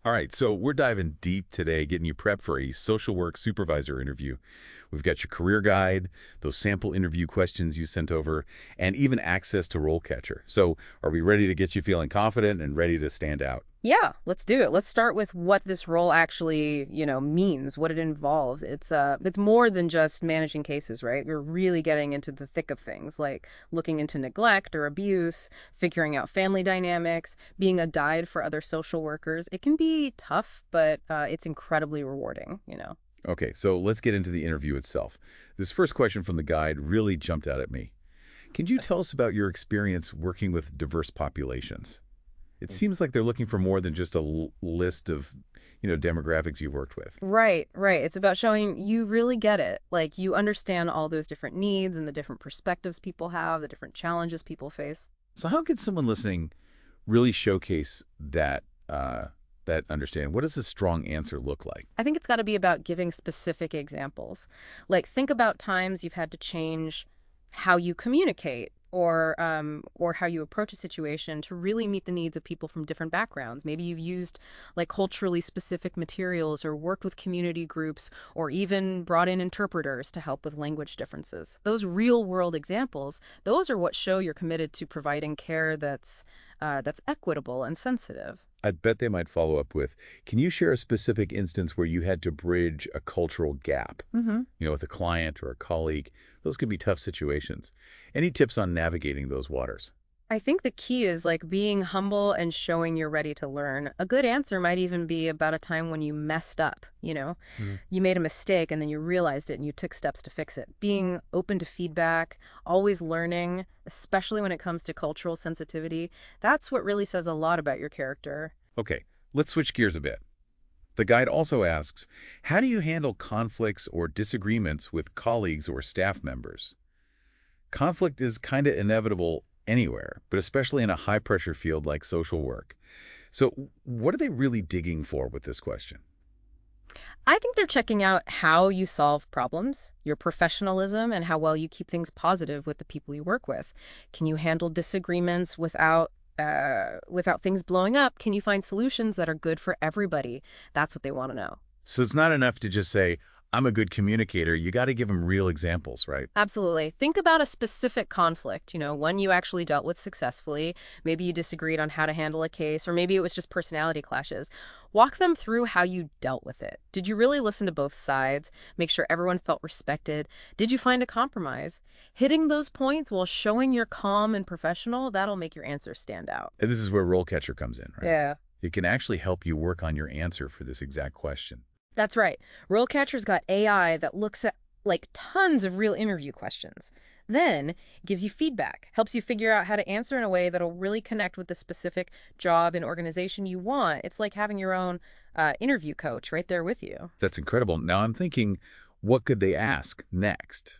All right, so we're diving deep today, getting you prepped for a social work supervisor interview. We've got your career guide, those sample interview questions you sent over, and even access to RoleCatcher. So are we ready to get you feeling confident and ready to stand out? Yeah, let's do it. Let's start with what this role actually, means, what it involves. It's more than just managing cases, right? You're really getting into the thick of things, like looking into neglect or abuse, figuring out family dynamics, being a guide for other social workers. It can be tough, but it's incredibly rewarding. Okay, so let's get into the interview itself. This first question from the guide really jumped out at me. Can you tell us about your experience working with diverse populations? It seems like they're looking for more than just a list of, demographics you've worked with. Right, right. It's about showing you really get it. Like you understand all those different needs and the different perspectives people have, the different challenges people face. So how could someone listening really showcase that understanding? What does a strong answer look like? I think it's got to be about giving specific examples. Like think about times you've had to change how you communicate or how you approach a situation to really meet the needs of people from different backgrounds. Maybe you've used like culturally specific materials or worked with community groups or even brought in interpreters to help with language differences. Those real world examples, those are what show you're committed to providing care that's equitable and sensitive. I bet they might follow up with, can you share a specific instance where you had to bridge a cultural gap, with a client or a colleague? Those could be tough situations. Any tips on navigating those waters? I think the key is like being humble and showing you're ready to learn. A good answer might even be about a time when you messed up. Mhm. You made a mistake and then you realized it and you took steps to fix it. Being open to feedback, always learning, especially when it comes to cultural sensitivity, that's what really says a lot about your character. Okay, let's switch gears a bit. The guide also asks, how do you handle conflicts or disagreements with colleagues or staff members? Conflict is kind of inevitable anywhere, but especially in a high-pressure field like social work. So what are they really digging for with this question? I think they're checking out how you solve problems, your professionalism, and how well you keep things positive with the people you work with. Can you handle disagreements without things blowing up? Can you find solutions that are good for everybody? That's what they want to know. So it's not enough to just say, I'm a good communicator. You got to give them real examples, right? Absolutely. Think about a specific conflict, one you actually dealt with successfully. Maybe you disagreed on how to handle a case, or maybe it was just personality clashes. Walk them through how you dealt with it. Did you really listen to both sides? Make sure everyone felt respected? Did you find a compromise? Hitting those points while showing you're calm and professional, that'll make your answer stand out. And this is where RoleCatcher comes in, right? Yeah. It can actually help you work on your answer for this exact question. That's right. Rollcatcher's got AI that looks at like tons of real interview questions. Then gives you feedback, helps you figure out how to answer in a way that'll really connect with the specific job and organization you want. It's like having your own interview coach right there with you. That's incredible. Now I'm thinking, what could they ask next?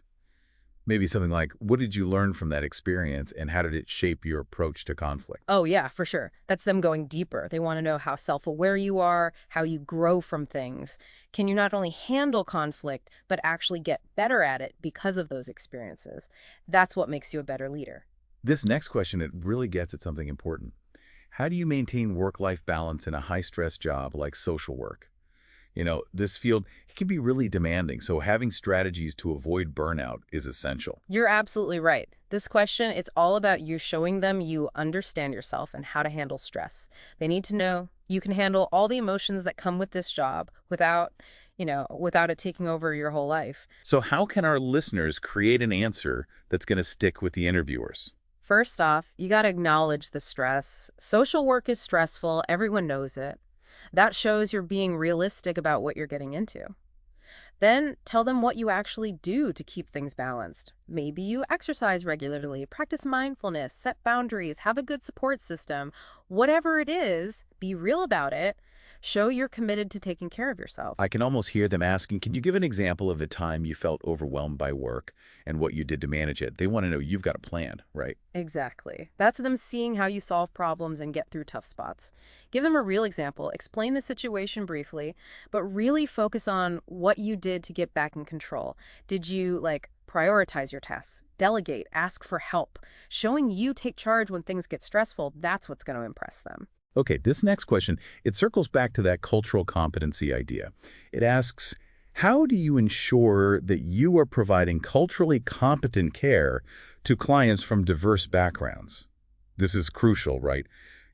Maybe something like, what did you learn from that experience and how did it shape your approach to conflict? Oh, yeah, for sure. That's them going deeper. They want to know how self-aware you are, how you grow from things. Can you not only handle conflict, but actually get better at it because of those experiences? That's what makes you a better leader. This next question, it really gets at something important. How do you maintain work-life balance in a high-stress job like social work? This field, it can be really demanding, so having strategies to avoid burnout is essential. You're absolutely right. This question, it's all about you showing them you understand yourself and how to handle stress. They need to know you can handle all the emotions that come with this job without it taking over your whole life. So how can our listeners create an answer that's going to stick with the interviewers? First off, you got to acknowledge the stress. Social work is stressful. Everyone knows it. That shows you're being realistic about what you're getting into. Then tell them what you actually do to keep things balanced. Maybe you exercise regularly, practice mindfulness, set boundaries, have a good support system. Whatever it is, be real about it. Show you're committed to taking care of yourself. I can almost hear them asking, can you give an example of a time you felt overwhelmed by work and what you did to manage it? They want to know you've got a plan, right? Exactly. That's them seeing how you solve problems and get through tough spots. Give them a real example, explain the situation briefly, but really focus on what you did to get back in control. Did you, prioritize your tasks, delegate, ask for help? Showing you take charge when things get stressful, that's what's going to impress them. Okay, this next question, it circles back to that cultural competency idea. It asks, how do you ensure that you are providing culturally competent care to clients from diverse backgrounds? This is crucial, right?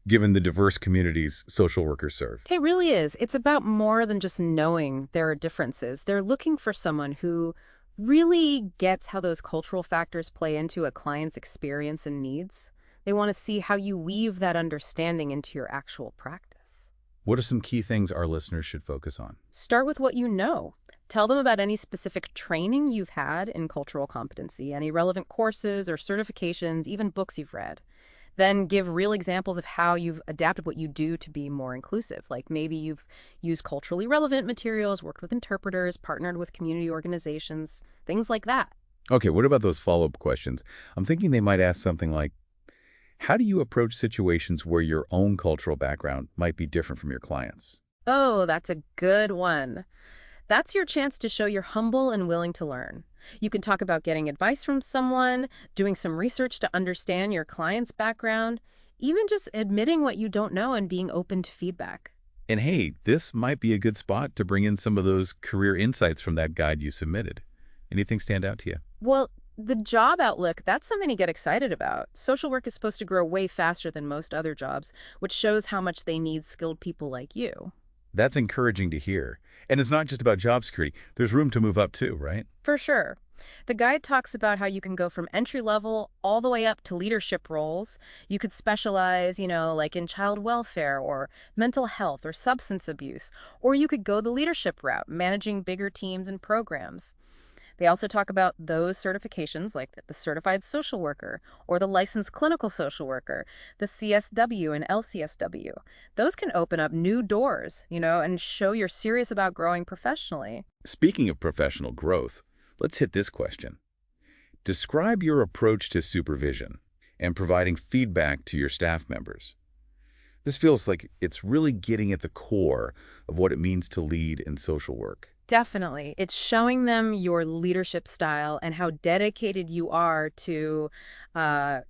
Given the diverse communities social workers serve. It really is. It's about more than just knowing there are differences. They're looking for someone who really gets how those cultural factors play into a client's experience and needs. They want to see how you weave that understanding into your actual practice. What are some key things our listeners should focus on? Start with what you know. Tell them about any specific training you've had in cultural competency, any relevant courses or certifications, even books you've read. Then give real examples of how you've adapted what you do to be more inclusive. Like maybe you've used culturally relevant materials, worked with interpreters, partnered with community organizations, things like that. Okay, what about those follow-up questions? I'm thinking they might ask something like, how do you approach situations where your own cultural background might be different from your clients? Oh, that's a good one. That's your chance to show you're humble and willing to learn. You can talk about getting advice from someone, doing some research to understand your client's background, even just admitting what you don't know and being open to feedback. And hey, this might be a good spot to bring in some of those career insights from that guide you submitted. Anything stand out to you? Well, the job outlook, that's something to get excited about. Social work is supposed to grow way faster than most other jobs, which shows how much they need skilled people like you. That's encouraging to hear. And it's not just about job security. There's room to move up too, right? For sure. The guide talks about how you can go from entry level all the way up to leadership roles. You could specialize, like in child welfare or mental health or substance abuse, or you could go the leadership route, managing bigger teams and programs. They also talk about those certifications like the Certified Social Worker or the Licensed Clinical Social Worker, the CSW and LCSW. Those can open up new doors, and show you're serious about growing professionally. Speaking of professional growth, let's hit this question. Describe your approach to supervision and providing feedback to your staff members. This feels like it's really getting at the core of what it means to lead in social work. Definitely. It's showing them your leadership style and how dedicated you are to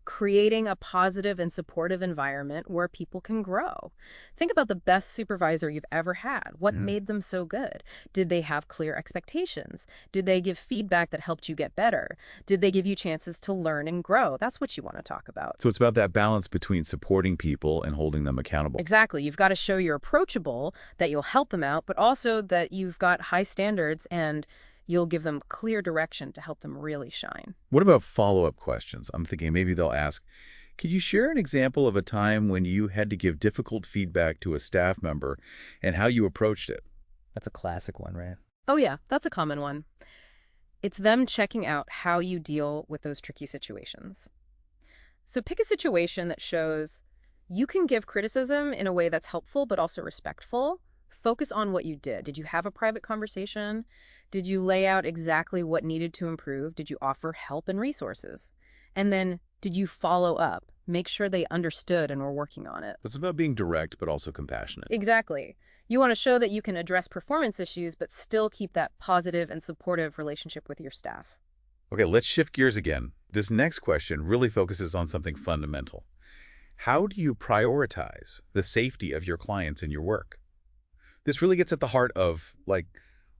creating a positive and supportive environment where people can grow. Think about the best supervisor you've ever had. What made them so good? Did they have clear expectations? Did they give feedback that helped you get better? Did they give you chances to learn and grow? That's what you want to talk about. So it's about that balance between supporting people and holding them accountable. Exactly. You've got to show you're approachable, that you'll help them out, but also that you've got high standards and you'll give them clear direction to help them really shine. What about follow-up questions? I'm thinking maybe they'll ask, could you share an example of a time when you had to give difficult feedback to a staff member and how you approached it? That's a classic one, right? Oh yeah, that's a common one. It's them checking out how you deal with those tricky situations. So pick a situation that shows you can give criticism in a way that's helpful but also respectful. Focus on what you did. Did you have a private conversation? Did you lay out exactly what needed to improve? Did you offer help and resources? And then, did you follow up? Make sure they understood and were working on it. It's about being direct but also compassionate. Exactly. You want to show that you can address performance issues but still keep that positive and supportive relationship with your staff. Okay, let's shift gears again. This next question really focuses on something fundamental. How do you prioritize the safety of your clients in your work? This really gets at the heart of,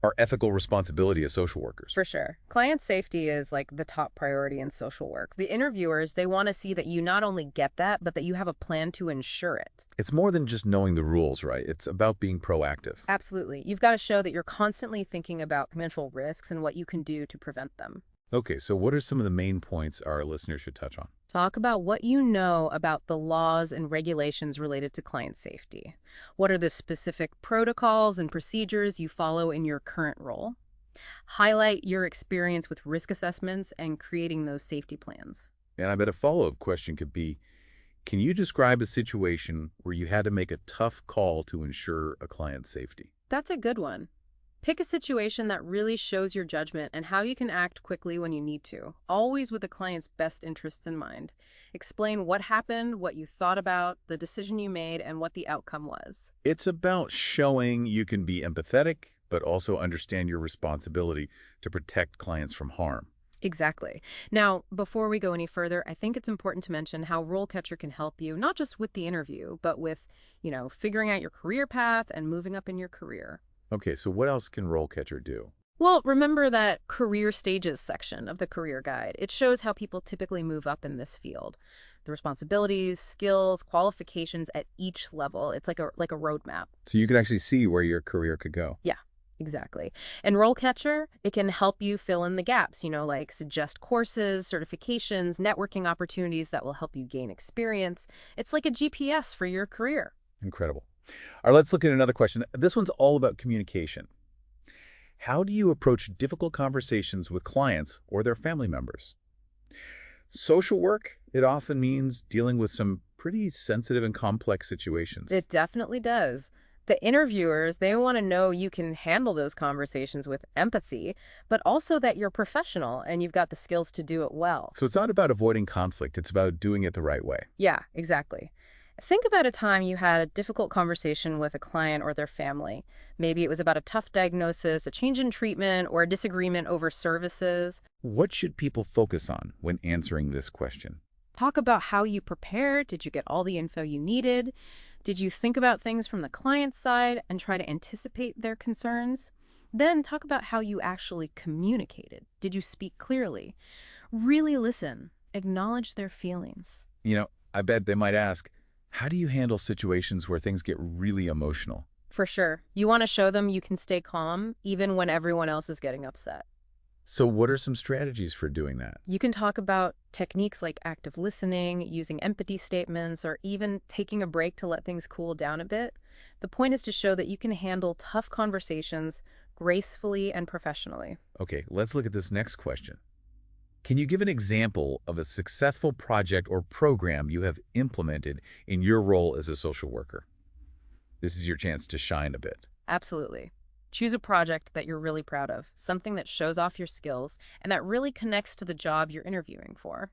our ethical responsibility as social workers. For sure. Client safety is the top priority in social work. The interviewers, they want to see that you not only get that, but that you have a plan to ensure it. It's more than just knowing the rules, right? It's about being proactive. Absolutely. You've got to show that you're constantly thinking about potential risks and what you can do to prevent them. Okay, so what are some of the main points our listeners should touch on? Talk about what you know about the laws and regulations related to client safety. What are the specific protocols and procedures you follow in your current role? Highlight your experience with risk assessments and creating those safety plans. And I bet a follow-up question could be, can you describe a situation where you had to make a tough call to ensure a client's safety? That's a good one. Pick a situation that really shows your judgment and how you can act quickly when you need to, always with the client's best interests in mind. Explain what happened, what you thought about, the decision you made, and what the outcome was. It's about showing you can be empathetic, but also understand your responsibility to protect clients from harm. Exactly. Now, before we go any further, I think it's important to mention how RoleCatcher can help you, not just with the interview, but with, figuring out your career path and moving up in your career. Okay, so what else can RoleCatcher do? Well, remember that career stages section of the career guide. It shows how people typically move up in this field. The responsibilities, skills, qualifications at each level. It's like a roadmap. So you can actually see where your career could go. Yeah, exactly. And RoleCatcher, it can help you fill in the gaps, like suggest courses, certifications, networking opportunities that will help you gain experience. It's like a GPS for your career. Incredible. All right, let's look at another question. This one's all about communication. How do you approach difficult conversations with clients or their family members? Social work, it often means dealing with some pretty sensitive and complex situations. It definitely does. The interviewers, they want to know you can handle those conversations with empathy, but also that you're professional and you've got the skills to do it well. So it's not about avoiding conflict, it's about doing it the right way. Yeah, exactly. Think about a time you had a difficult conversation with a client or their family. Maybe it was about a tough diagnosis, a change in treatment, or a disagreement over services. What should people focus on when answering this question? Talk about how you prepared. Did you get all the info you needed? Did you think about things from the client's side and try to anticipate their concerns? Then talk about how you actually communicated. Did you speak clearly? Really listen. Acknowledge their feelings. I bet they might ask, how do you handle situations where things get really emotional? For sure. You want to show them you can stay calm even when everyone else is getting upset. So what are some strategies for doing that? You can talk about techniques like active listening, using empathy statements, or even taking a break to let things cool down a bit. The point is to show that you can handle tough conversations gracefully and professionally. Okay, let's look at this next question. Can you give an example of a successful project or program you have implemented in your role as a social worker? This is your chance to shine a bit. Absolutely. Choose a project that you're really proud of, something that shows off your skills and that really connects to the job you're interviewing for.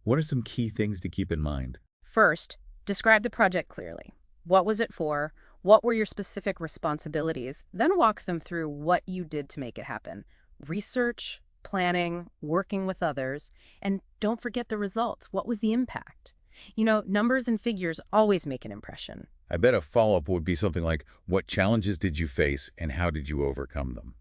What are some key things to keep in mind? First, describe the project clearly. What was it for? What were your specific responsibilities? Then walk them through what you did to make it happen. Research, planning, working with others, and don't forget the results. What was the impact? Numbers and figures always make an impression. I bet a follow-up would be something like, what challenges did you face and how did you overcome them?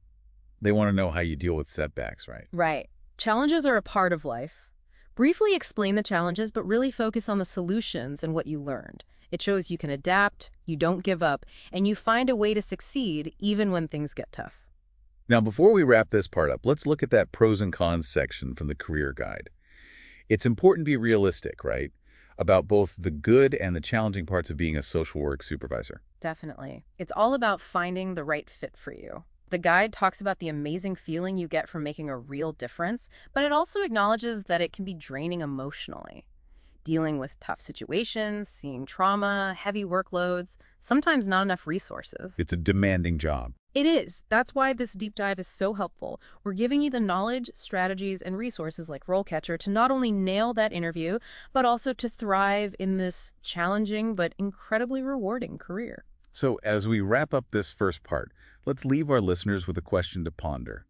They want to know how you deal with setbacks, right? Right. Challenges are a part of life. Briefly explain the challenges, but really focus on the solutions and what you learned. It shows you can adapt, you don't give up, and you find a way to succeed even when things get tough. Now, before we wrap this part up, let's look at that pros and cons section from the career guide. It's important to be realistic, right? About both the good and the challenging parts of being a social work supervisor. Definitely. It's all about finding the right fit for you. The guide talks about the amazing feeling you get from making a real difference, but it also acknowledges that it can be draining emotionally. Dealing with tough situations, seeing trauma, heavy workloads, sometimes not enough resources. It's a demanding job. It is. That's why this deep dive is so helpful. We're giving you the knowledge, strategies, and resources like RoleCatcher to not only nail that interview, but also to thrive in this challenging but incredibly rewarding career. So as we wrap up this first part, let's leave our listeners with a question to ponder.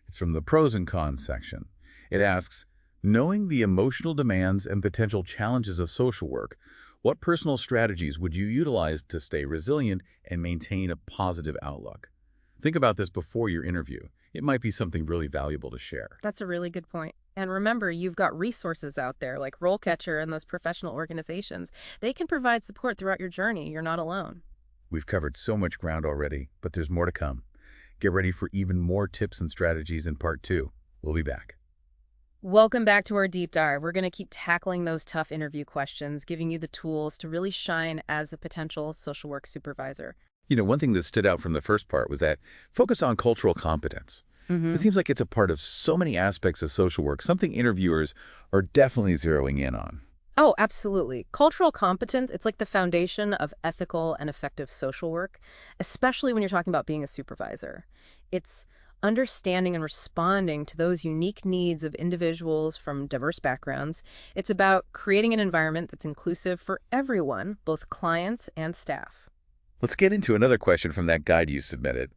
It's from the pros and cons section. It asks, knowing the emotional demands and potential challenges of social work, what personal strategies would you utilize to stay resilient and maintain a positive outlook? Think about this before your interview. It might be something really valuable to share. That's a really good point. And remember, you've got resources out there like RoleCatcher and those professional organizations. They can provide support throughout your journey. You're not alone. We've covered so much ground already, but there's more to come. Get ready for even more tips and strategies in part 2. We'll be back. Welcome back to our deep dive. We're going to keep tackling those tough interview questions, giving you the tools to really shine as a potential social work supervisor. One thing that stood out from the first part was that focus on cultural competence. It seems like it's a part of so many aspects of social work, something interviewers are definitely zeroing in on. Oh, absolutely. Cultural competence, it's like the foundation of ethical and effective social work, especially when you're talking about being a supervisor. It's understanding and responding to those unique needs of individuals from diverse backgrounds. It's about creating an environment that's inclusive for everyone, both clients and staff. Let's get into another question from that guide you submitted.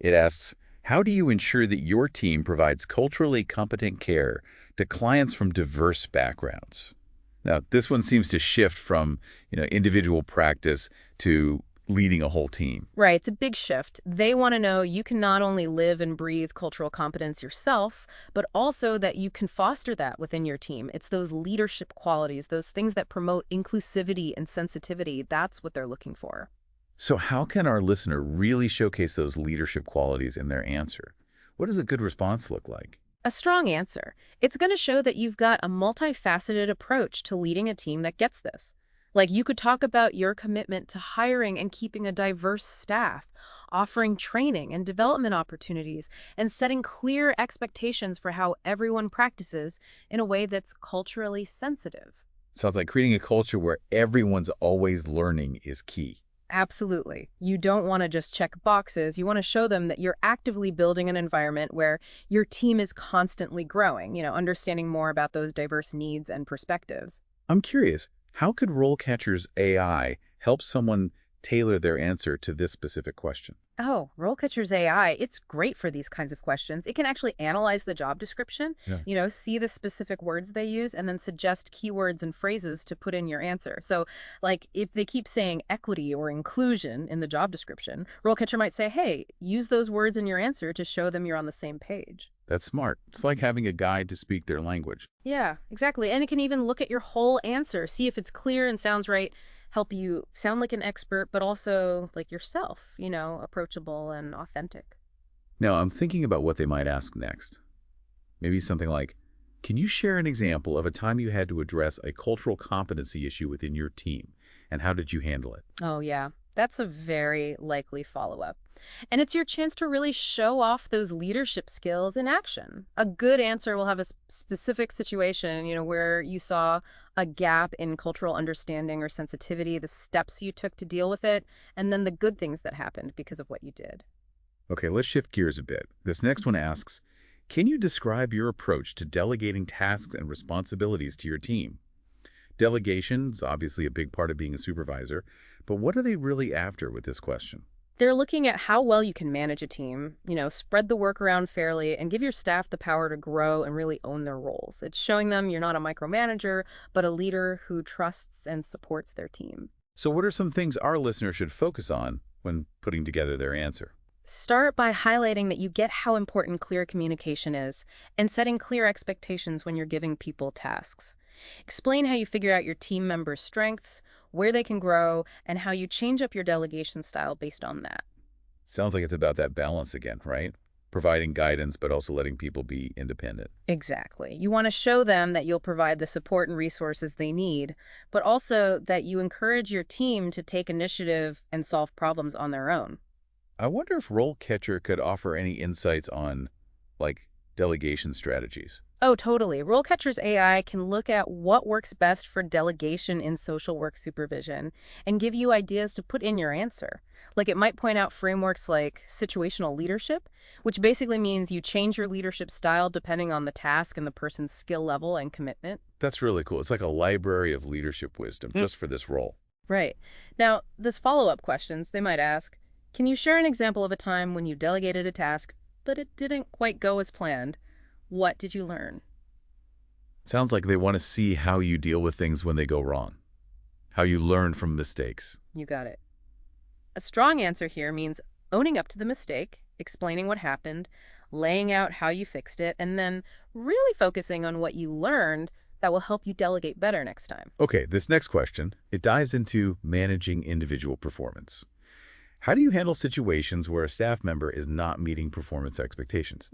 It asks, How do you ensure that your team provides culturally competent care to clients from diverse backgrounds? Now, this one seems to shift from, individual practice to leading a whole team. Right, it's a big shift. They want to know you can not only live and breathe cultural competence yourself, but also that you can foster that within your team. It's those leadership qualities, those things that promote inclusivity and sensitivity. That's what they're looking for. So how can our listener really showcase those leadership qualities in their answer? What does a good response look like? A strong answer. It's going to show that you've got a multifaceted approach to leading a team that gets this. Like you could talk about your commitment to hiring and keeping a diverse staff, offering training and development opportunities, and setting clear expectations for how everyone practices in a way that's culturally sensitive. Sounds like creating a culture where everyone's always learning is key. Absolutely. You don't want to just check boxes. You want to show them that you're actively building an environment where your team is constantly growing, understanding more about those diverse needs and perspectives. I'm curious, how could RoleCatcher's AI help someone tailor their answer to this specific question? Oh, RoleCatcher's AI, it's great for these kinds of questions. It can actually analyze the job description, see the specific words they use, and then suggest keywords and phrases to put in your answer. So, like, if they keep saying equity or inclusion in the job description, RoleCatcher might say, hey, use those words in your answer to show them you're on the same page. That's smart. It's like having a guide to speak their language. Yeah, exactly. And it can even look at your whole answer, see if it's clear and sounds right, help you sound like an expert, but also like yourself, approachable and authentic. Now, I'm thinking about what they might ask next. Maybe something like, can you share an example of a time you had to address a cultural competency issue within your team, and how did you handle it? Oh, yeah. That's a very likely follow-up. And it's your chance to really show off those leadership skills in action. A good answer will have a specific situation, where you saw a gap in cultural understanding or sensitivity, the steps you took to deal with it, and then the good things that happened because of what you did. Okay, let's shift gears a bit. This next one asks, can you describe your approach to delegating tasks and responsibilities to your team? Delegation is obviously a big part of being a supervisor, but what are they really after with this question? They're looking at how well you can manage a team, spread the work around fairly, and give your staff the power to grow and really own their roles. It's showing them you're not a micromanager, but a leader who trusts and supports their team. So what are some things our listeners should focus on when putting together their answer? Start by highlighting that you get how important clear communication is and setting clear expectations when you're giving people tasks. Explain how you figure out your team members' strengths, where they can grow, and how you change up your delegation style based on that. Sounds like it's about that balance again, right? Providing guidance, but also letting people be independent. Exactly. You want to show them that you'll provide the support and resources they need, but also that you encourage your team to take initiative and solve problems on their own. I wonder if RoleCatcher could offer any insights on, delegation strategies. Oh, totally. RoleCatcher's AI can look at what works best for delegation in social work supervision and give you ideas to put in your answer. Like it might point out frameworks like situational leadership, which basically means you change your leadership style depending on the task and the person's skill level and commitment. That's really cool. It's like a library of leadership wisdom just for this role. Right. Now, this follow-up questions, they might ask, can you share an example of a time when you delegated a task, but it didn't quite go as planned? What did you learn? Sounds like they want to see how you deal with things when they go wrong, how you learn from mistakes. You got it. A strong answer here means owning up to the mistake, explaining what happened, laying out how you fixed it, and then really focusing on what you learned that will help you delegate better next time. Okay, this next question, it dives into managing individual performance. How do you handle situations where a staff member is not meeting performance expectations?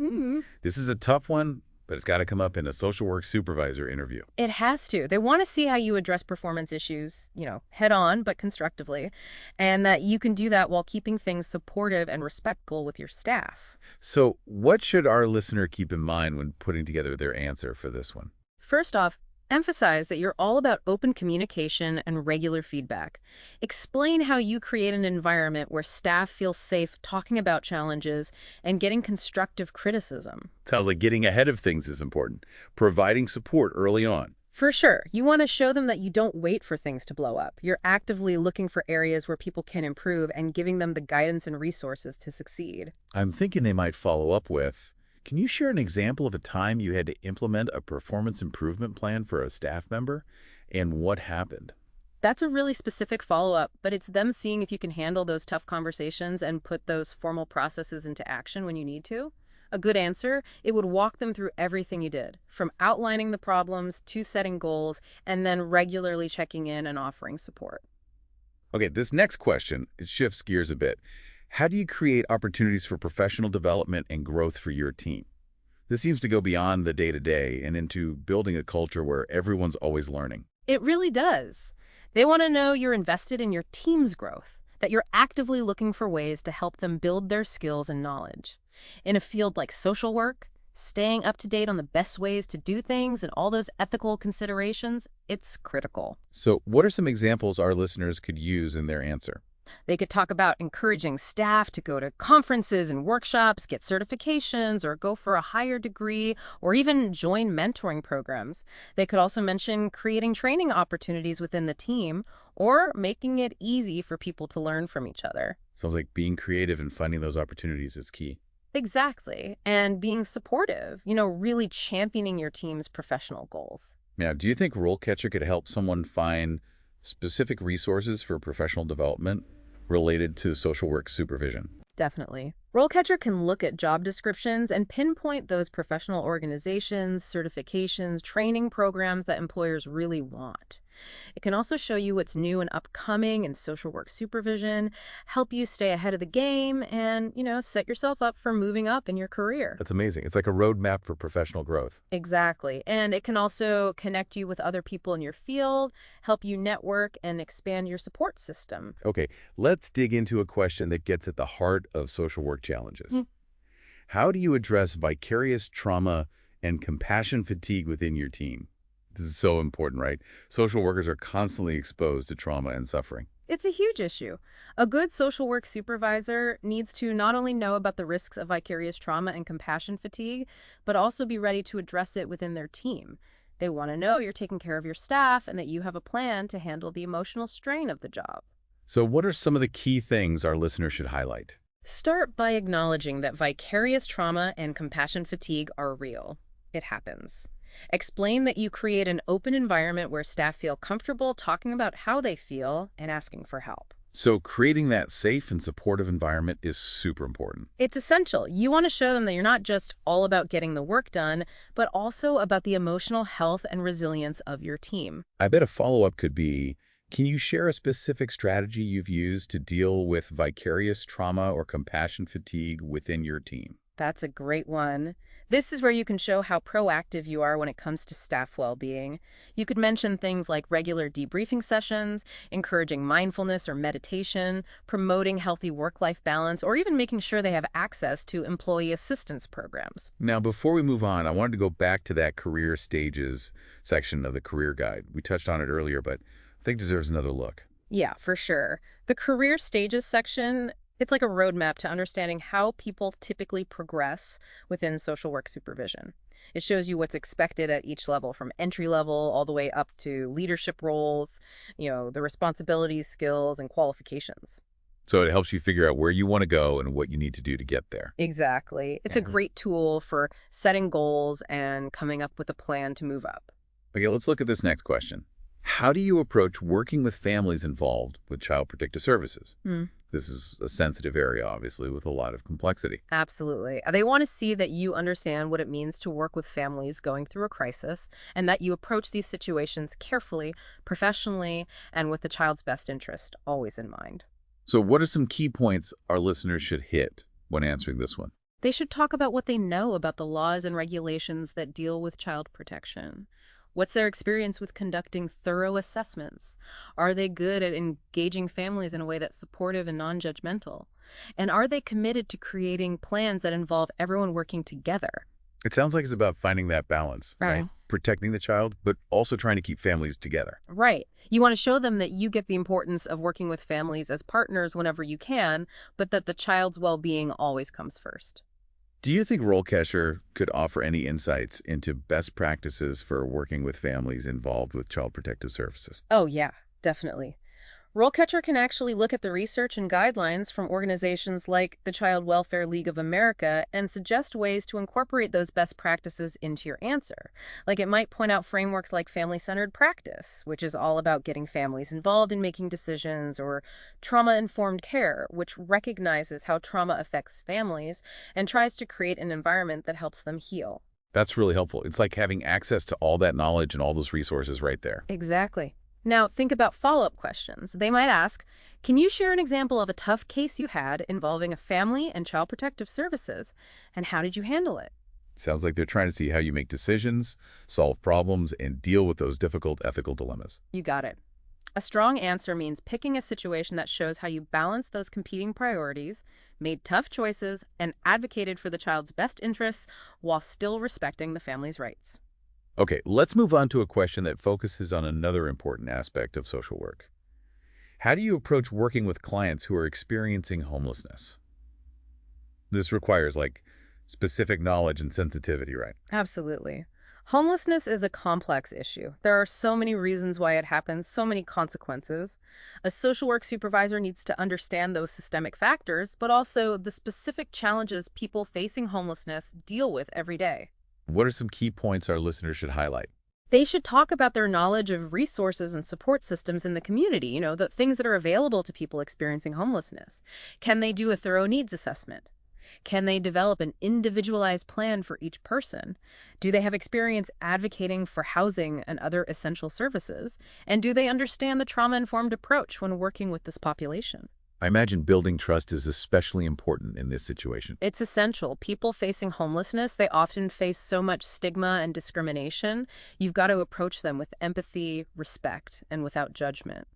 This is a tough one, but it's got to come up in a social work supervisor interview. It has to. They want to see how you address performance issues, head on, but constructively, and that you can do that while keeping things supportive and respectful with your staff. So what should our listener keep in mind when putting together their answer for this one? First off, emphasize that you're all about open communication and regular feedback. Explain how you create an environment where staff feel safe talking about challenges and getting constructive criticism. Sounds like getting ahead of things is important, providing support early on. For sure. You want to show them that you don't wait for things to blow up. You're actively looking for areas where people can improve and giving them the guidance and resources to succeed. I'm thinking they might follow up with, can you share an example of a time you had to implement a performance improvement plan for a staff member and what happened? That's a really specific follow-up, but it's them seeing if you can handle those tough conversations and put those formal processes into action when you need to. A good answer, it would walk them through everything you did, from outlining the problems to setting goals, and then regularly checking in and offering support. Okay, this next question, it shifts gears a bit. How do you create opportunities for professional development and growth for your team? This seems to go beyond the day-to-day and into building a culture where everyone's always learning. It really does. They want to know you're invested in your team's growth, that you're actively looking for ways to help them build their skills and knowledge. In a field like social work, staying up to date on the best ways to do things and all those ethical considerations, it's critical. So what are some examples our listeners could use in their answer? They could talk about encouraging staff to go to conferences and workshops, get certifications, or go for a higher degree, or even join mentoring programs. They could also mention creating training opportunities within the team, or making it easy for people to learn from each other. Sounds like being creative and finding those opportunities is key. Exactly. And being supportive, really championing your team's professional goals. Now, do you think RoleCatcher could help someone find specific resources for professional development related to social work supervision? Definitely. RoleCatcher can look at job descriptions and pinpoint those professional organizations, certifications, training programs that employers really want. It can also show you what's new and upcoming in social work supervision, help you stay ahead of the game, and, set yourself up for moving up in your career. That's amazing. It's like a roadmap for professional growth. Exactly. And it can also connect you with other people in your field, help you network, and expand your support system. Okay, let's dig into a question that gets at the heart of social work challenges. How do you address vicarious trauma and compassion fatigue within your team? This is so important, right? Social workers are constantly exposed to trauma and suffering. It's a huge issue. A good social work supervisor needs to not only know about the risks of vicarious trauma and compassion fatigue, but also be ready to address it within their team. They want to know you're taking care of your staff and that you have a plan to handle the emotional strain of the job. So what are some of the key things our listeners should highlight? Start by acknowledging that vicarious trauma and compassion fatigue are real. It happens. Explain that you create an open environment where staff feel comfortable talking about how they feel and asking for help. So creating that safe and supportive environment is super important. It's essential. You want to show them that you're not just all about getting the work done, but also about the emotional health and resilience of your team. I bet a follow-up could be, can you share a specific strategy you've used to deal with vicarious trauma or compassion fatigue within your team? That's a great one. This is where you can show how proactive you are when it comes to staff well-being. You could mention things like regular debriefing sessions, encouraging mindfulness or meditation, promoting healthy work-life balance, or even making sure they have access to employee assistance programs. Now, before we move on, I wanted to go back to that career stages section of the career guide. We touched on it earlier, but I think it deserves another look. Yeah, for sure. The career stages section, it's like a roadmap to understanding how people typically progress within social work supervision. It shows you what's expected at each level, from entry level all the way up to leadership roles, the responsibilities, skills, and qualifications. So it helps you figure out where you want to go and what you need to do to get there. Exactly. It's a great tool for setting goals and coming up with a plan to move up. Okay, let's look at this next question. How do you approach working with families involved with Child Protective Services? This is a sensitive area, obviously, with a lot of complexity. Absolutely. They want to see that you understand what it means to work with families going through a crisis and that you approach these situations carefully, professionally, and with the child's best interest always in mind. So what are some key points our listeners should hit when answering this one? They should talk about what they know about the laws and regulations that deal with child protection. What's their experience with conducting thorough assessments? Are they good at engaging families in a way that's supportive and non-judgmental? And are they committed to creating plans that involve everyone working together? It sounds like it's about finding that balance, right? Protecting the child, but also trying to keep families together. Right. You want to show them that you get the importance of working with families as partners whenever you can, but that the child's well-being always comes first. Do you think RoleCatcher could offer any insights into best practices for working with families involved with child protective services? Oh, yeah, definitely. RoleCatcher can actually look at the research and guidelines from organizations like the Child Welfare League of America and suggest ways to incorporate those best practices into your answer. Like it might point out frameworks like family-centered practice, which is all about getting families involved in making decisions, or trauma-informed care, which recognizes how trauma affects families and tries to create an environment that helps them heal. That's really helpful. It's like having access to all that knowledge and all those resources right there. Exactly. Now, think about follow-up questions. They might ask, can you share an example of a tough case you had involving a family and child protective services, and how did you handle it? Sounds like they're trying to see how you make decisions, solve problems, and deal with those difficult ethical dilemmas. You got it. A strong answer means picking a situation that shows how you balance those competing priorities, made tough choices, and advocated for the child's best interests while still respecting the family's rights. Okay, let's move on to a question that focuses on another important aspect of social work. How do you approach working with clients who are experiencing homelessness? This requires, like, specific knowledge and sensitivity, right? Absolutely. Homelessness is a complex issue. There are so many reasons why it happens, so many consequences. A social work supervisor needs to understand those systemic factors, but also the specific challenges people facing homelessness deal with every day. What are some key points our listeners should highlight? They should talk about their knowledge of resources and support systems in the community, the things that are available to people experiencing homelessness. Can they do a thorough needs assessment? Can they develop an individualized plan for each person? Do they have experience advocating for housing and other essential services? And do they understand the trauma-informed approach when working with this population? I imagine building trust is especially important in this situation. It's essential. People facing homelessness, they often face so much stigma and discrimination. You've got to approach them with empathy, respect, and without judgment.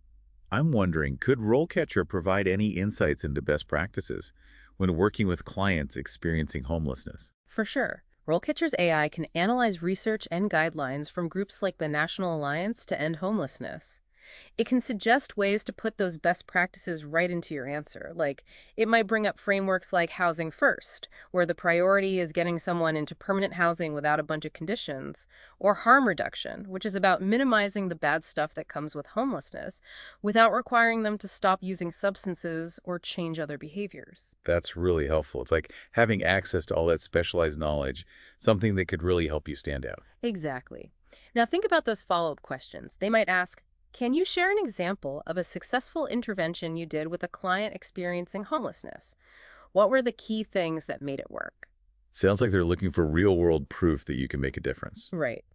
I'm wondering, could RoleCatcher provide any insights into best practices when working with clients experiencing homelessness? For sure. RoleCatcher's AI can analyze research and guidelines from groups like the National Alliance to End Homelessness. It can suggest ways to put those best practices right into your answer. Like, it might bring up frameworks like Housing First, where the priority is getting someone into permanent housing without a bunch of conditions, or Harm Reduction, which is about minimizing the bad stuff that comes with homelessness without requiring them to stop using substances or change other behaviors. That's really helpful. It's like having access to all that specialized knowledge, something that could really help you stand out. Exactly. Now think about those follow-up questions. They might ask, can you share an example of a successful intervention you did with a client experiencing homelessness? What were the key things that made it work? Sounds like they're looking for real-world proof that you can make a difference. Right.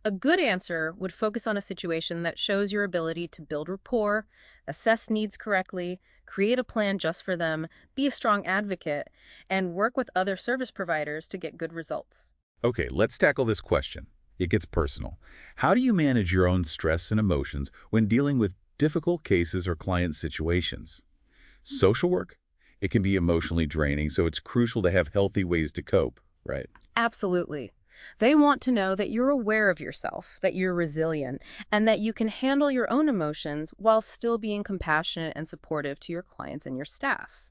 A good answer would focus on a situation that shows your ability to build rapport, assess needs correctly, create a plan just for them, be a strong advocate, and work with other service providers to get good results. Okay, let's tackle this question. It gets personal. How do you manage your own stress and emotions when dealing with difficult cases or client situations? Social work? It can be emotionally draining, so it's crucial to have healthy ways to cope, right? Absolutely. They want to know that you're aware of yourself, that you're resilient, and that you can handle your own emotions while still being compassionate and supportive to your clients and your staff.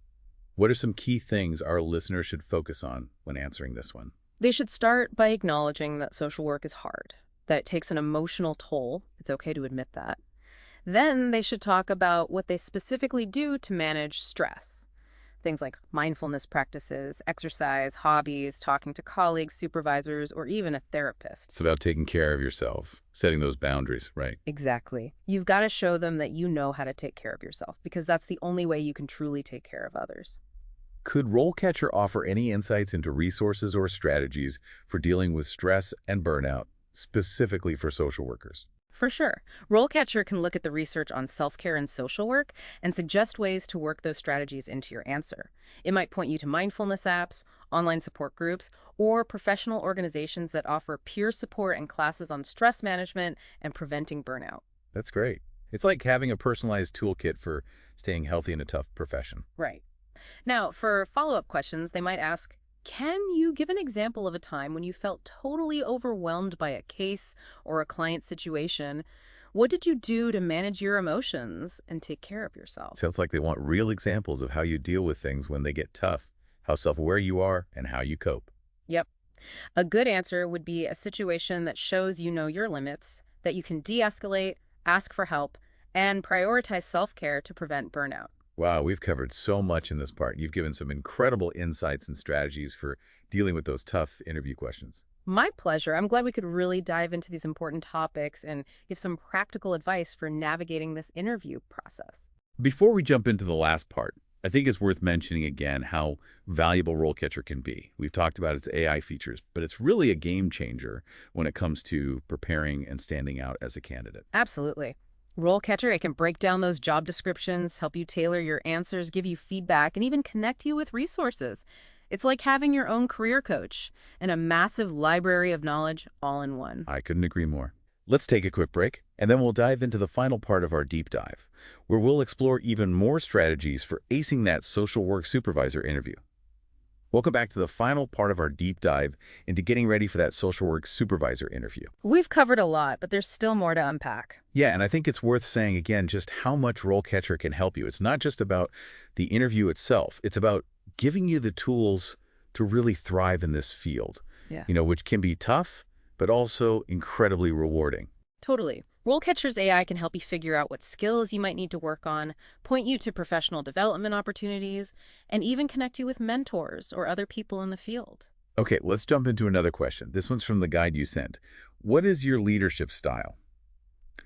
What are some key things our listeners should focus on when answering this one? They should start by acknowledging that social work is hard, that it takes an emotional toll. It's okay to admit that. Then they should talk about what they specifically do to manage stress. Things like mindfulness practices, exercise, hobbies, talking to colleagues, supervisors, or even a therapist. It's about taking care of yourself, setting those boundaries, right? Exactly. You've got to show them that you know how to take care of yourself, because that's the only way you can truly take care of others. Could RoleCatcher offer any insights into resources or strategies for dealing with stress and burnout, specifically for social workers? For sure. RoleCatcher can look at the research on self-care and social work and suggest ways to work those strategies into your answer. It might point you to mindfulness apps, online support groups, or professional organizations that offer peer support and classes on stress management and preventing burnout. That's great. It's like having a personalized toolkit for staying healthy in a tough profession. Right. Now, for follow-up questions, they might ask, can you give an example of a time when you felt totally overwhelmed by a case or a client situation? What did you do to manage your emotions and take care of yourself? Sounds like they want real examples of how you deal with things when they get tough, how self-aware you are, and how you cope. Yep. A good answer would be a situation that shows you know your limits, that you can de-escalate, ask for help, and prioritize self-care to prevent burnout. Wow, we've covered so much in this part. You've given some incredible insights and strategies for dealing with those tough interview questions. My pleasure. I'm glad we could really dive into these important topics and give some practical advice for navigating this interview process. Before we jump into the last part, I think it's worth mentioning again how valuable RoleCatcher can be. We've talked about its AI features, but it's really a game changer when it comes to preparing and standing out as a candidate. Absolutely. RoleCatcher, it can break down those job descriptions, help you tailor your answers, give you feedback, and even connect you with resources. It's like having your own career coach and a massive library of knowledge all in one. I couldn't agree more. Let's take a quick break, and then we'll dive into the final part of our deep dive, where we'll explore even more strategies for acing that social work supervisor interview. Welcome back to the final part of our deep dive into getting ready for that social work supervisor interview. We've covered a lot, but there's still more to unpack. Yeah, and I think it's worth saying again just how much RoleCatcher can help you. It's not just about the interview itself. It's about giving you the tools to really thrive in this field, Yeah. which can be tough, but also incredibly rewarding. Totally. RoleCatcher's AI can help you figure out what skills you might need to work on, point you to professional development opportunities, and even connect you with mentors or other people in the field. Okay, let's jump into another question. This one's from the guide you sent. What is your leadership style?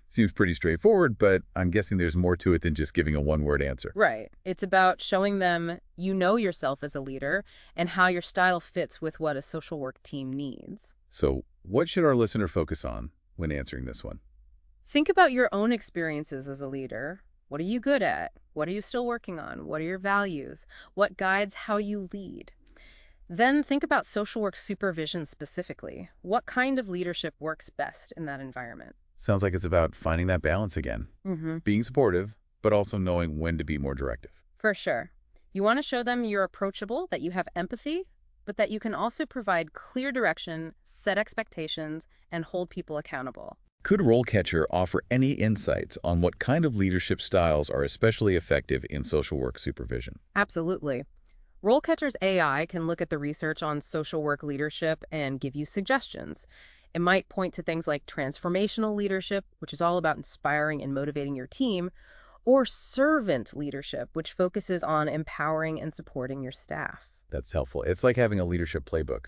Seems pretty straightforward, but I'm guessing there's more to it than just giving a one-word answer. Right. It's about showing them you know yourself as a leader and how your style fits with what a social work team needs. So what should our listener focus on when answering this one? Think about your own experiences as a leader. What are you good at? What are you still working on? What are your values? What guides how you lead? Then think about social work supervision specifically. What kind of leadership works best in that environment? Sounds like it's about finding that balance again. Being supportive, but also knowing when to be more directive. For sure. You want to show them you're approachable, that you have empathy, but that you can also provide clear direction, set expectations, and hold people accountable. Could RoleCatcher offer any insights on what kind of leadership styles are especially effective in social work supervision? Absolutely. RoleCatcher's AI can look at the research on social work leadership and give you suggestions. It might point to things like transformational leadership, which is all about inspiring and motivating your team, or servant leadership, which focuses on empowering and supporting your staff. That's helpful. It's like having a leadership playbook,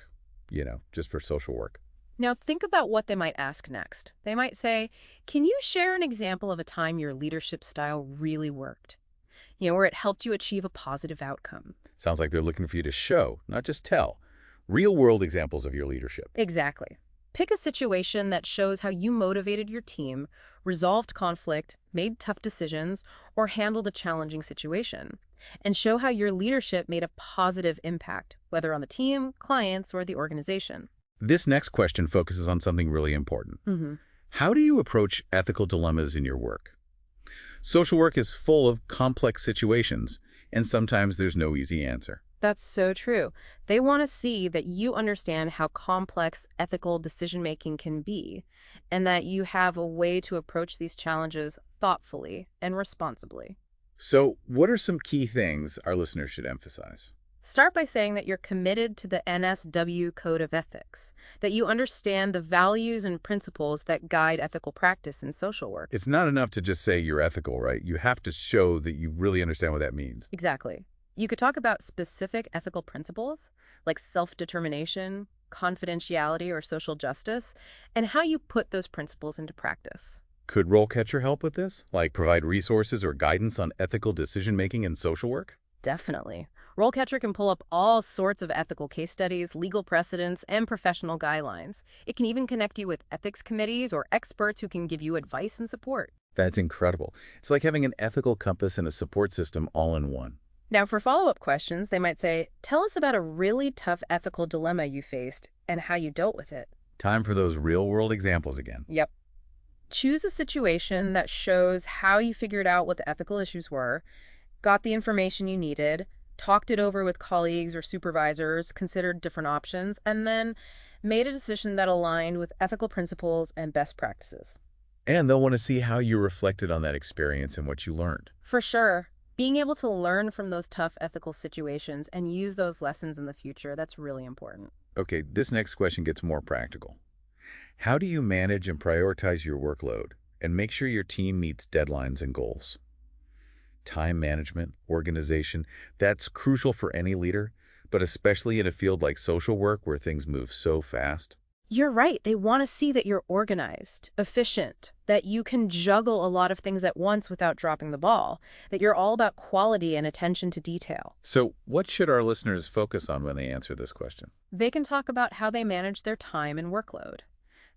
just for social work. Now think about what they might ask next. They might say, can you share an example of a time your leadership style really worked? Where it helped you achieve a positive outcome. Sounds like they're looking for you to show, not just tell, real-world examples of your leadership. Exactly. Pick a situation that shows how you motivated your team, resolved conflict, made tough decisions, or handled a challenging situation. And show how your leadership made a positive impact, whether on the team, clients, or the organization. This next question focuses on something really important. How do you approach ethical dilemmas in your work? Social work is full of complex situations, and sometimes there's no easy answer. That's so true. They want to see that you understand how complex ethical decision-making can be, and that you have a way to approach these challenges thoughtfully and responsibly. So, what are some key things our listeners should emphasize? Start by saying that you're committed to the NSW Code of Ethics, that you understand the values and principles that guide ethical practice in social work. It's not enough to just say you're ethical, right? You have to show that you really understand what that means. Exactly. You could talk about specific ethical principles, like self-determination, confidentiality, or social justice, and how you put those principles into practice. Could RoleCatcher help with this? Like provide resources or guidance on ethical decision-making in social work? Definitely. RoleCatcher can pull up all sorts of ethical case studies, legal precedents, and professional guidelines. It can even connect you with ethics committees or experts who can give you advice and support. That's incredible. It's like having an ethical compass and a support system all in one. Now, for follow-up questions, they might say, tell us about a really tough ethical dilemma you faced and how you dealt with it. Time for those real-world examples again. Yep. Choose a situation that shows how you figured out what the ethical issues were, got the information you needed, talked it over with colleagues or supervisors, considered different options, and then made a decision that aligned with ethical principles and best practices. And they'll want to see how you reflected on that experience and what you learned. For sure. Being able to learn from those tough ethical situations and use those lessons in the future, that's really important. Okay, this next question gets more practical. How do you manage and prioritize your workload and make sure your team meets deadlines and goals? Time management, organization, that's crucial for any leader, but especially in a field like social work where things move so fast. You're right. They want to see that you're organized, efficient, that you can juggle a lot of things at once without dropping the ball, that you're all about quality and attention to detail. So what should our listeners focus on when they answer this question? They can talk about how they manage their time and workload.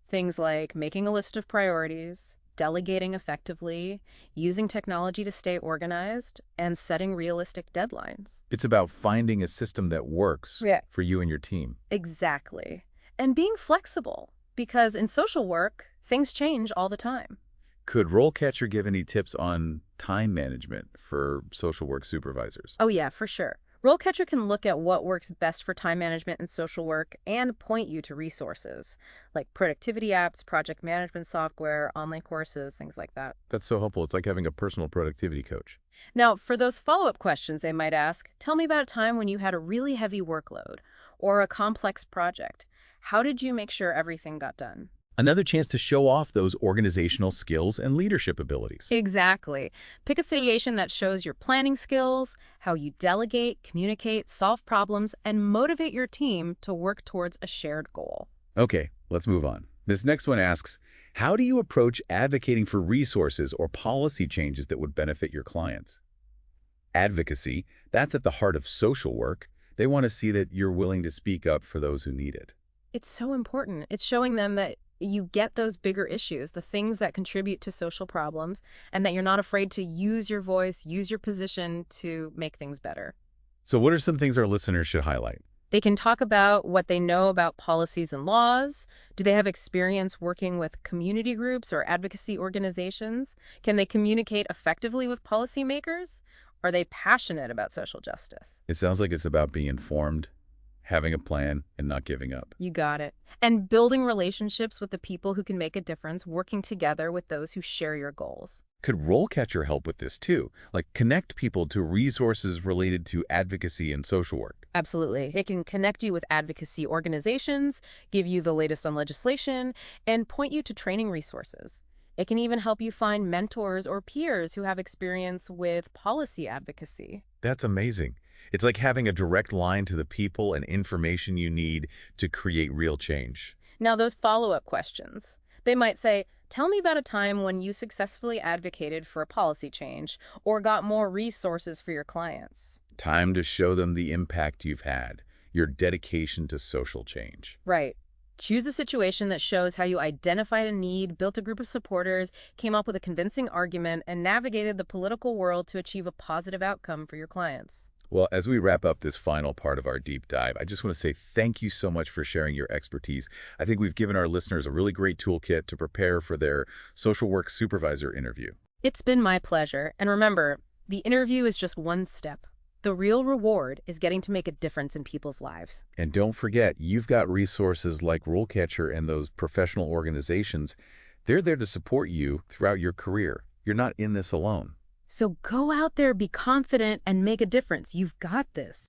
Things like making a list of priorities, delegating effectively, using technology to stay organized, and setting realistic deadlines. It's about finding a system that works Yeah. for you and your team. Exactly. And being flexible, because in social work, things change all the time. Could RoleCatcher give any tips on time management for social work supervisors? Oh yeah, for sure. RoleCatcher can look at what works best for time management and social work and point you to resources like productivity apps, project management software, online courses, things like that. That's so helpful. It's like having a personal productivity coach. Now, for those follow-up questions they might ask, tell me about a time when you had a really heavy workload or a complex project. How did you make sure everything got done? Another chance to show off those organizational skills and leadership abilities. Exactly. Pick a situation that shows your planning skills, how you delegate, communicate, solve problems, and motivate your team to work towards a shared goal. Okay, let's move on. This next one asks, how do you approach advocating for resources or policy changes that would benefit your clients? Advocacy, that's at the heart of social work. They want to see that you're willing to speak up for those who need it. It's so important. It's showing them that you get those bigger issues, the things that contribute to social problems, and that you're not afraid to use your voice, use your position to make things better. So what are some things our listeners should highlight? They can talk about what they know about policies and laws. Do they have experience working with community groups or advocacy organizations? Can they communicate effectively with policymakers? Are they passionate about social justice? It sounds like it's about being informed, having a plan, and not giving up. You got it. And building relationships with the people who can make a difference, working together with those who share your goals. Could RoleCatcher help with this too? Like connect people to resources related to advocacy and social work? Absolutely. It can connect you with advocacy organizations, give you the latest on legislation, and point you to training resources. It can even help you find mentors or peers who have experience with policy advocacy. That's amazing. It's like having a direct line to the people and information you need to create real change. Now, those follow-up questions. They might say, tell me about a time when you successfully advocated for a policy change or got more resources for your clients. Time to show them the impact you've had, your dedication to social change. Right. Choose a situation that shows how you identified a need, built a group of supporters, came up with a convincing argument, and navigated the political world to achieve a positive outcome for your clients. Well, as we wrap up this final part of our deep dive, I just want to say thank you so much for sharing your expertise. I think we've given our listeners a really great toolkit to prepare for their social work supervisor interview. It's been my pleasure. And remember, the interview is just one step. The real reward is getting to make a difference in people's lives. And don't forget, you've got resources like RoleCatcher and those professional organizations. They're there to support you throughout your career. You're not in this alone. So go out there, be confident, and make a difference. You've got this.